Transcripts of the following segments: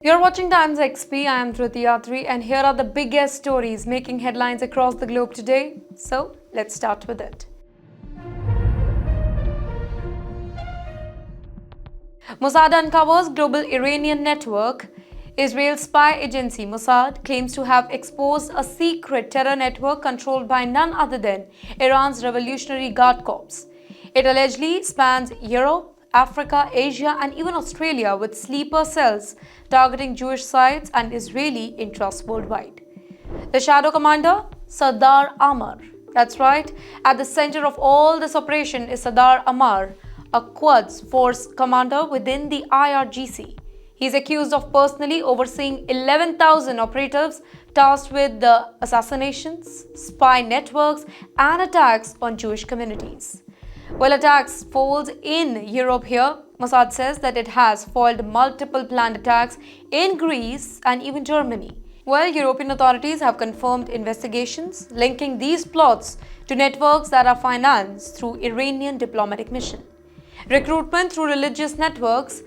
You're watching TimesXP. I am Driti Atri, and here are the biggest stories making headlines across the globe today. So, let's start with it. Mossad uncovers global Iranian network. Israel's spy agency Mossad claims to have exposed a secret terror network controlled by none other than Iran's Revolutionary Guard Corps. It allegedly spans Europe, Africa, Asia, and even Australia, with sleeper cells targeting Jewish sites and Israeli interests worldwide. The shadow commander, Sardar Amar. That's right, at the center of all this operation is Sardar Amar, a Quds Force commander within the IRGC. He is accused of personally overseeing 11,000 operatives tasked with the assassinations, spy networks, and attacks on Jewish communities. While attacks falls in Europe here, Mossad says that it has foiled multiple planned attacks in Greece and even Germany. While European authorities have confirmed investigations linking these plots to networks that are financed through Iranian diplomatic mission. Recruitment through religious networks.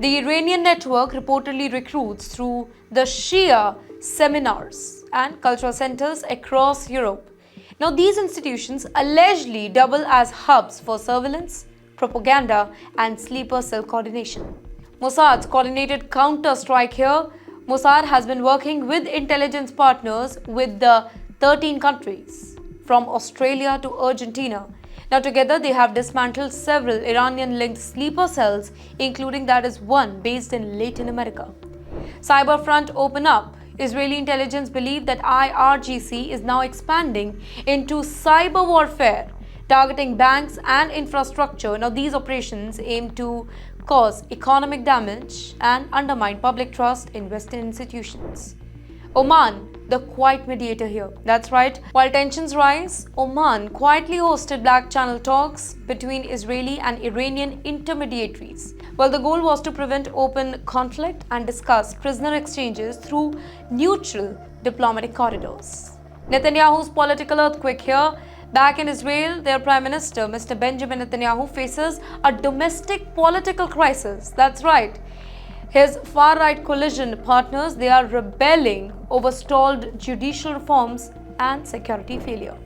The Iranian network reportedly recruits through the Shia seminars and cultural centers across Europe. Now, these institutions allegedly double as hubs for surveillance, propaganda, and sleeper cell coordination. Mossad's coordinated counter-strike here. Mossad has been working with intelligence partners with the 13 countries, from Australia to Argentina. Now, together they have dismantled several Iranian-linked sleeper cells, including that is one based in Latin America. Cyber front open up. Israeli intelligence believe that IRGC is now expanding into cyber warfare, targeting banks and infrastructure. Now, these operations aim to cause economic damage and undermine public trust in Western institutions. Oman, the quiet mediator here. That's right. While tensions rise, Oman quietly hosted Black Channel talks between Israeli and Iranian intermediaries. Well, the goal was to prevent open conflict and discuss prisoner exchanges through neutral diplomatic corridors. Netanyahu's political earthquake here. Back in Israel, their Prime Minister, Mr. Benjamin Netanyahu, faces a domestic political crisis. That's right. His far-right coalition partners, they are rebelling over stalled judicial reforms and security failure.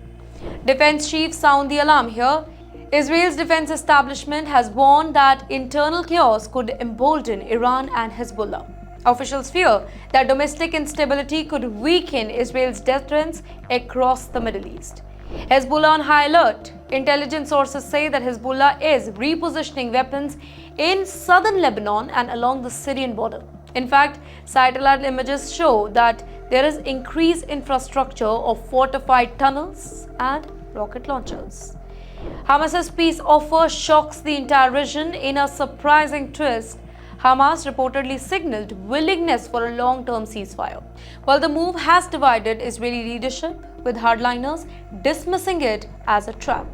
Defense chiefs sound the alarm here. Israel's defense establishment has warned that internal chaos could embolden Iran and Hezbollah. Officials fear that domestic instability could weaken Israel's deterrence across the Middle East. Hezbollah on high alert. Intelligence sources say that Hezbollah is repositioning weapons in southern Lebanon and along the Syrian border. In fact, satellite images show that there is increased infrastructure of fortified tunnels and rocket launchers. Hamas's peace offer shocks the entire region in a surprising twist. Hamas reportedly signaled willingness for a long-term ceasefire. While the move has divided Israeli leadership, with hardliners dismissing it as a trap.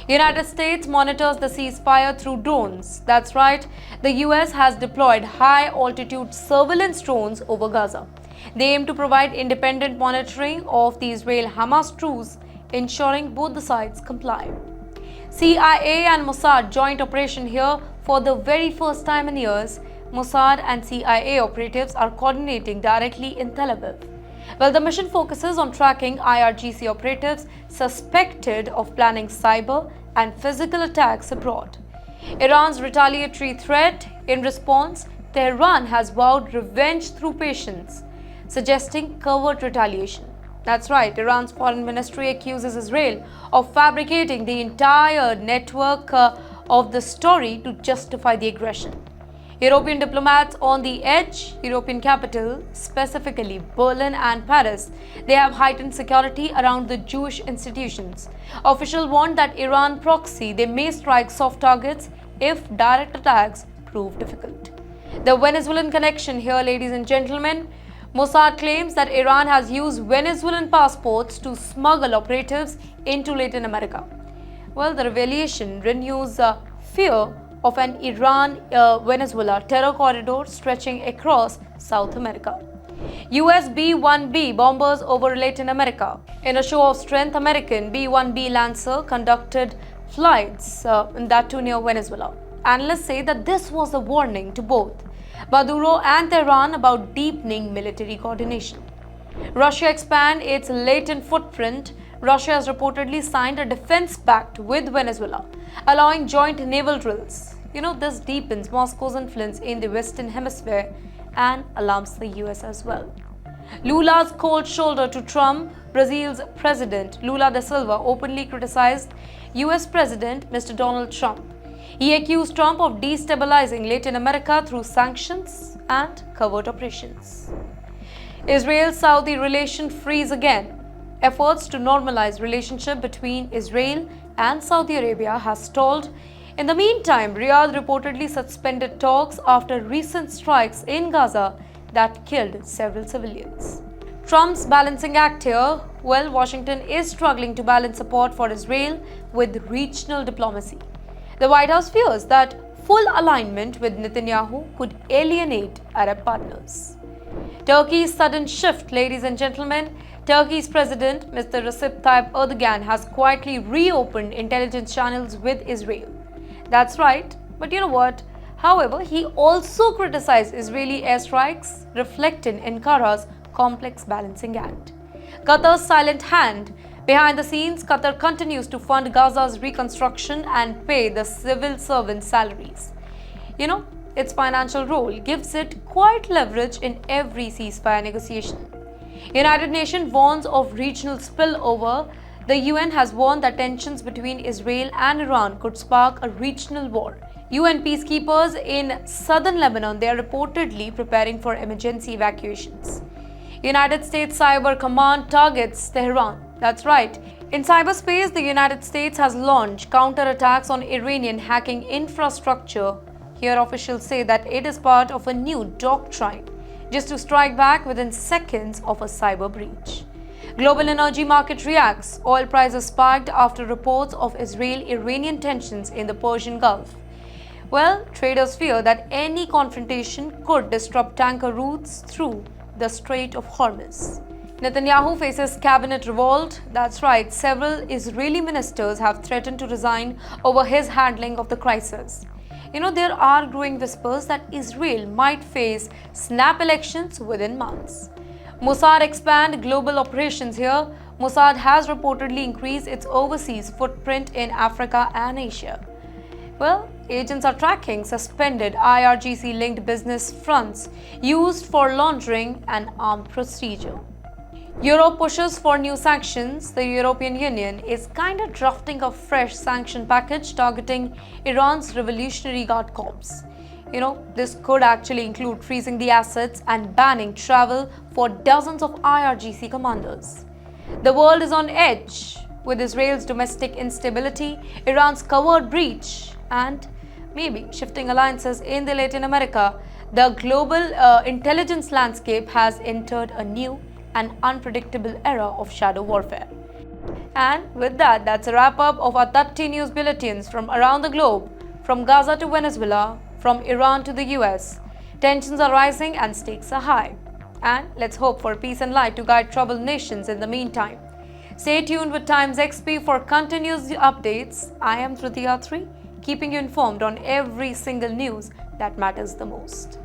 United States monitors the ceasefire through drones. That's right, the US has deployed high-altitude surveillance drones over Gaza. They aim to provide independent monitoring of the Israel-Hamas truce, ensuring both the sides comply. CIA and Mossad joint operation here. For the very first time in years, Mossad and CIA operatives are coordinating directly in Tel Aviv. Well, the mission focuses on tracking IRGC operatives suspected of planning cyber and physical attacks abroad. Iran's retaliatory threat. In response, Tehran has vowed revenge through patience, suggesting covert retaliation. That's right, Iran's foreign ministry accuses Israel of fabricating the entire network of the story to justify the aggression. European diplomats on the edge. European capital, specifically Berlin and Paris, they have heightened security around the Jewish institutions. Officials warned that Iran proxy, they may strike soft targets if direct attacks prove difficult. The Venezuelan connection here, ladies and gentlemen. Mossad claims that Iran has used Venezuelan passports to smuggle operatives into Latin America. Well, the revelation renews fear of an Iran-Venezuela terror corridor stretching across South America. US B-1B bombers over Latin America. In a show of strength, American B-1B Lancer conducted flights in that too near Venezuela. Analysts say that this was a warning to both Maduro and Tehran about deepening military coordination. Russia expands its latent footprint. Russia has reportedly signed a defense pact with Venezuela, allowing joint naval drills. This deepens Moscow's influence in the Western Hemisphere and alarms the US as well. Lula's cold shoulder to Trump. Brazil's President Lula da Silva openly criticized US President Mr. Donald Trump. He accused Trump of destabilizing Latin America through sanctions and covert operations. Israel-Saudi relation freeze again. Efforts to normalize relationship between Israel and Saudi Arabia has stalled. In the meantime, Riyadh reportedly suspended talks after recent strikes in Gaza that killed several civilians. Trump's balancing act here. Well, Washington is struggling to balance support for Israel with regional diplomacy. The White House fears that full alignment with Netanyahu could alienate Arab partners. Turkey's sudden shift, ladies and gentlemen. Turkey's president, Mr. Recep Tayyip Erdogan, has quietly reopened intelligence channels with Israel. That's right, but you know what? However, he also criticized Israeli airstrikes, reflecting Ankara's complex balancing act. Qatar's silent hand. Behind the scenes, Qatar continues to fund Gaza's reconstruction and pay the civil servants' salaries. Its financial role gives it quite leverage in every ceasefire negotiation. United Nations warns of regional spillover. The UN has warned that tensions between Israel and Iran could spark a regional war. UN peacekeepers in southern Lebanon, they are reportedly preparing for emergency evacuations. United States Cyber Command targets Tehran. That's right. In cyberspace, the United States has launched counterattacks on Iranian hacking infrastructure. Here, officials say that it is part of a new doctrine, just to strike back within seconds of a cyber breach. Global energy market reacts. Oil prices spiked after reports of Israel-Iranian tensions in the Persian Gulf. Well, traders fear that any confrontation could disrupt tanker routes through the Strait of Hormuz. Netanyahu faces cabinet revolt. That's right, several Israeli ministers have threatened to resign over his handling of the crisis. There are growing whispers that Israel might face snap elections within months. Mossad expand global operations here. Mossad has reportedly increased its overseas footprint in Africa and Asia. Well, agents are tracking suspended IRGC-linked business fronts used for laundering and armed procedure. Europe pushes for new sanctions. The European Union is kind of drafting a fresh sanction package targeting Iran's Revolutionary Guard Corps. This could actually include freezing the assets and banning travel for dozens of IRGC commanders. The world is on edge with Israel's domestic instability, Iran's covert breach, and maybe shifting alliances in the Latin America. The global intelligence landscape has entered a new and unpredictable era of shadow warfare. And with that, that's a wrap-up of our 30 news bulletins from around the globe, from Gaza to Venezuela, from Iran to the US. Tensions are rising and stakes are high. And let's hope for peace and light to guide troubled nations in the meantime. Stay tuned with TimesXP for continuous updates. I am Driti Atri, keeping you informed on every single news that matters the most.